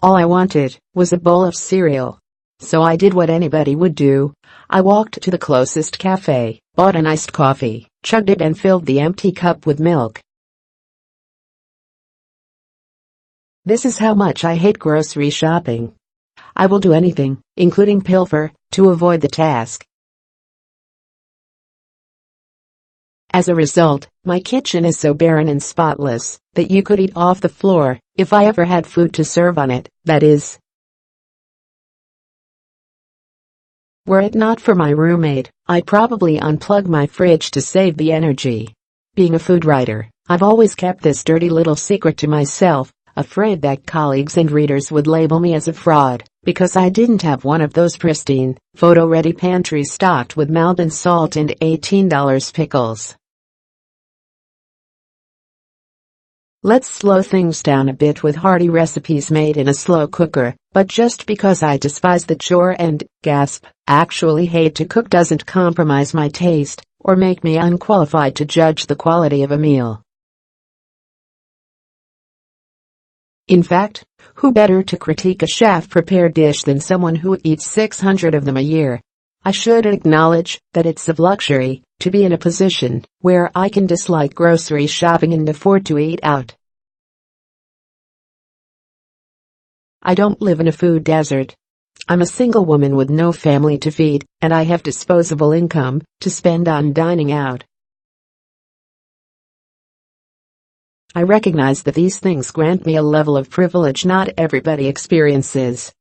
All I wanted was a bowl of cereal. So I did what anybody would do. I walked to the closest cafe, bought an iced coffee, chugged it and filled the empty cup with milk. This is how much I hate grocery shopping. I will do anything, including pilfer, to avoid the task. As a result, my kitchen is so barren and spotless that you could eat off the floor if I ever had food to serve on it, that is. Were it not for my roommate, I'd probably unplug my fridge to save the energy. Being a food writer, I've always kept this dirty little secret to myself, afraid that colleagues and readers would label me as a fraud, because I didn't have one of those pristine, photo-ready pantries stocked with Maldon salt and $18 pickles. Let's slow things down a bit with hearty recipes made in a slow cooker, but just because I despise the chore and, gasp, actually hate to cook doesn't compromise my taste, or make me unqualified to judge the quality of a meal. In fact, who better to critique a chef-prepared dish than someone who eats 600 of them a year? I should acknowledge that it's a luxury to be in a position where I can dislike grocery shopping and afford to eat out. I don't live in a food desert. I'm a single woman with no family to feed, and I have disposable income to spend on dining out. I recognize that these things grant me a level of privilege not everybody experiences.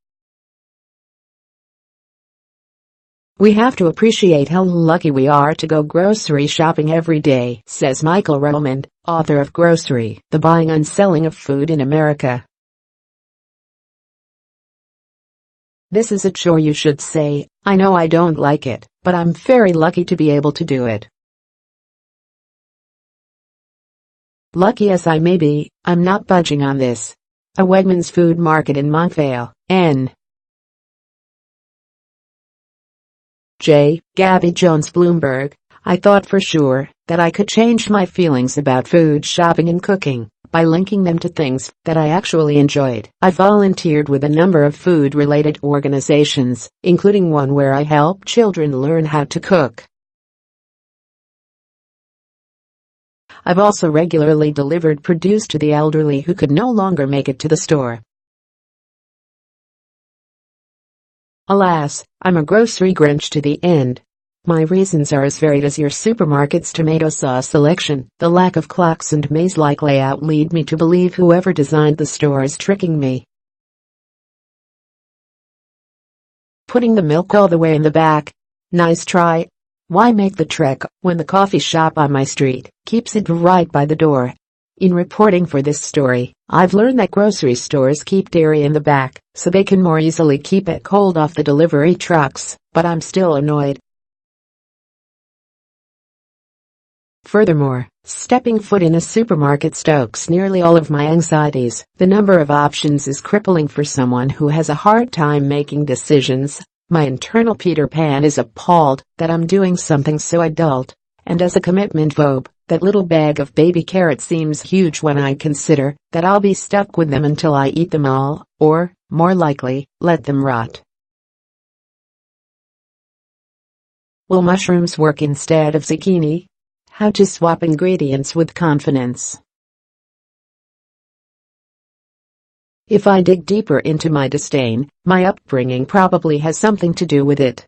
We have to appreciate how lucky we are to go grocery shopping every day, says Michael Ruhlman, author of Grocery: The Buying and Selling of Food in America. This is a chore, you should say. I know I don't like it, but I'm very lucky to be able to do it. Lucky as I may be, I'm not budging on this. A Wegmans Food Market in Montvale, N. J. Gabby Jones, Bloomberg. I thought for sure that I could change my feelings about food shopping and cooking by linking them to things that I actually enjoyed. I volunteered with a number of food-related organizations, including one where I help children learn how to cook. I've also regularly delivered produce to the elderly who could no longer make it to the store. Alas, I'm a grocery Grinch to the end. My reasons are as varied as your supermarket's tomato sauce selection. The lack of clocks and maze-like layout lead me to believe whoever designed the store is tricking me. Putting the milk all the way in the back? Nice try. Why make the trek when the coffee shop on my street keeps it right by the door? In reporting for this story, I've learned that grocery stores keep dairy in the back so they can more easily keep it cold off the delivery trucks, but I'm still annoyed. Furthermore, stepping foot in a supermarket stokes nearly all of my anxieties. The number of options is crippling for someone who has a hard time making decisions. My internal Peter Pan is appalled that I'm doing something so adult, and as a commitment-phobe, that little bag of baby carrots seems huge when I consider that I'll be stuck with them until I eat them all, or, more likely, let them rot. Will mushrooms work instead of zucchini? How to swap ingredients with confidence. If I dig deeper into my disdain, my upbringing probably has something to do with it.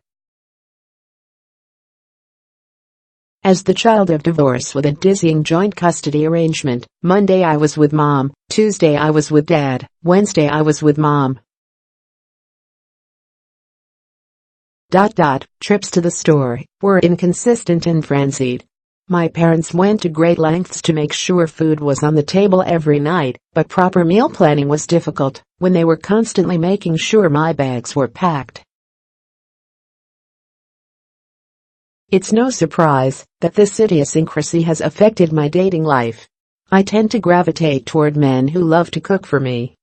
As the child of divorce with a dizzying joint custody arrangement, Monday I was with mom, Tuesday I was with dad, Wednesday I was with mom. Trips to the store were inconsistent and frenzied. My parents went to great lengths to make sure food was on the table every night, but proper meal planning was difficult when they were constantly making sure my bags were packed. It's no surprise that this idiosyncrasy has affected my dating life. I tend to gravitate toward men who love to cook for me.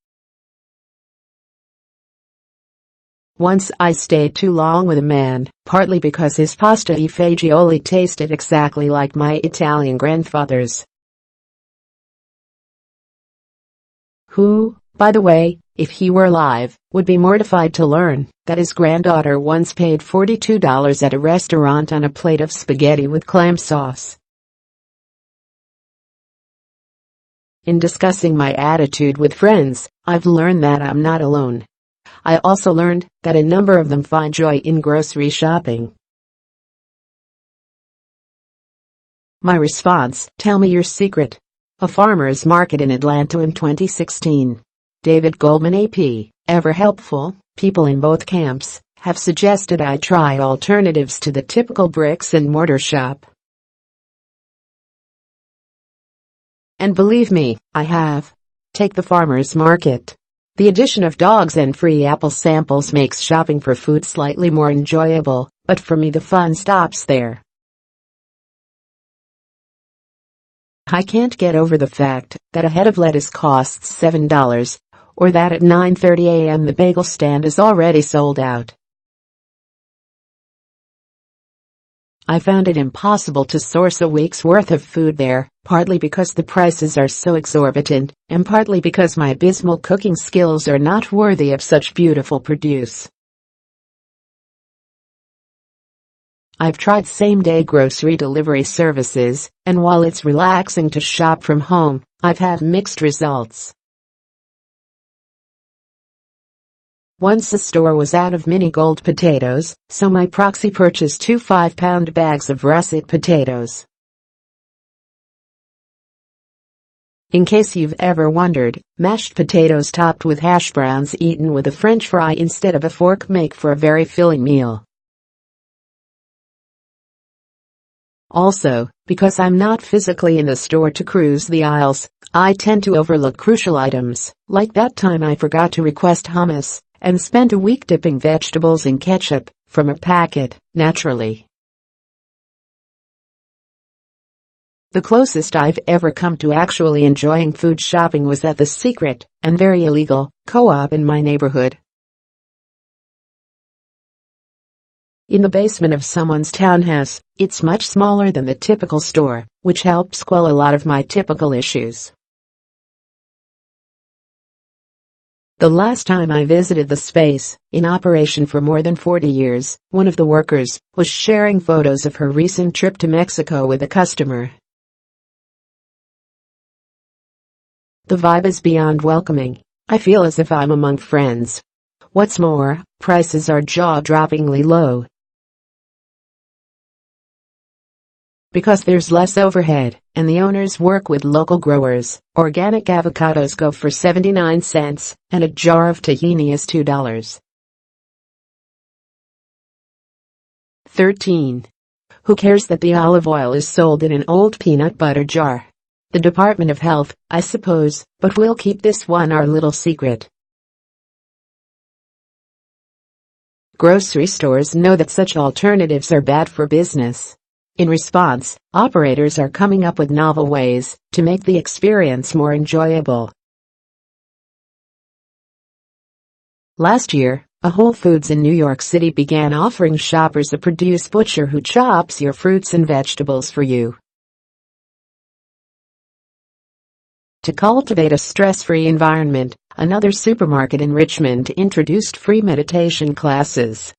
Once I stayed too long with a man, partly because his pasta e fagioli tasted exactly like my Italian grandfather's. Who, by the way, if he were alive, would be mortified to learn that his granddaughter once paid $42 at a restaurant on a plate of spaghetti with clam sauce. In discussing my attitude with friends, I've learned that I'm not alone. I also learned that a number of them find joy in grocery shopping. My response: tell me your secret. A farmer's market in Atlanta in 2016. David Goldman AP, ever helpful. People in both camps have suggested I try alternatives to the typical bricks and mortar shop. And believe me, I have. Take the farmer's market. The addition of dogs and free apple samples makes shopping for food slightly more enjoyable, but for me the fun stops there. I can't get over the fact that a head of lettuce costs $7, or that at 9:30 a.m. the bagel stand is already sold out. I found it impossible to source a week's worth of food there, partly because the prices are so exorbitant, and partly because my abysmal cooking skills are not worthy of such beautiful produce. I've tried same-day grocery delivery services, and while it's relaxing to shop from home, I've had mixed results. Once the store was out of mini gold potatoes, so my proxy purchased 2 5-pound bags of russet potatoes. In case you've ever wondered, mashed potatoes topped with hash browns eaten with a French fry instead of a fork make for a very filling meal. Also, because I'm not physically in the store to cruise the aisles, I tend to overlook crucial items, like that time I forgot to request hummus, and spent a week dipping vegetables in ketchup, from a packet, naturally. The closest I've ever come to actually enjoying food shopping was at the secret, and very illegal, co-op in my neighborhood. In the basement of someone's townhouse, it's much smaller than the typical store, which helps quell a lot of my typical issues. The last time I visited the space, in operation for more than 40 years, one of the workers was sharing photos of her recent trip to Mexico with a customer. The vibe is beyond welcoming. I feel as if I'm among friends. What's more, prices are jaw-droppingly low. Because there's less overhead, and the owners work with local growers, organic avocados go for 79 cents, and a jar of tahini is $2. 13. Who cares that the olive oil is sold in an old peanut butter jar? The Department of Health, I suppose, but we'll keep this one our little secret. Grocery stores know that such alternatives are bad for business. In response, operators are coming up with novel ways to make the experience more enjoyable. Last year, a Whole Foods in New York City began offering shoppers a produce butcher who chops your fruits and vegetables for you. To cultivate a stress-free environment, another supermarket in Richmond introduced free meditation classes.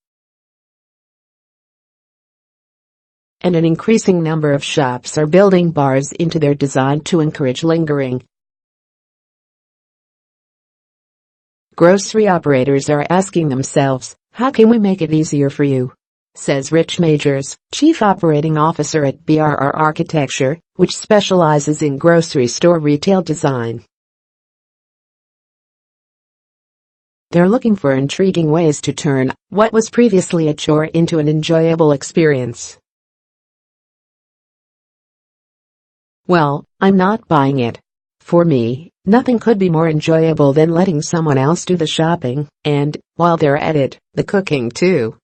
And an increasing number of shops are building bars into their design to encourage lingering. Grocery operators are asking themselves, how can we make it easier for you? Says Rich Majors, Chief Operating Officer at BRR Architecture, which specializes in grocery store retail design. They're looking for intriguing ways to turn what was previously a chore into an enjoyable experience. Well, I'm not buying it. For me, nothing could be more enjoyable than letting someone else do the shopping, and, while they're at it, the cooking too.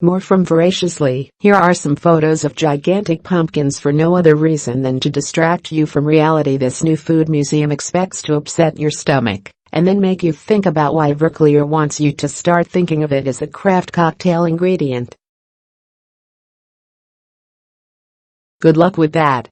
More from Voraciously, here are some photos of gigantic pumpkins for no other reason than to distract you from reality. This new food museum expects to upset your stomach, and then make you think about why Verclair wants you to start thinking of it as a craft cocktail ingredient. Good luck with that.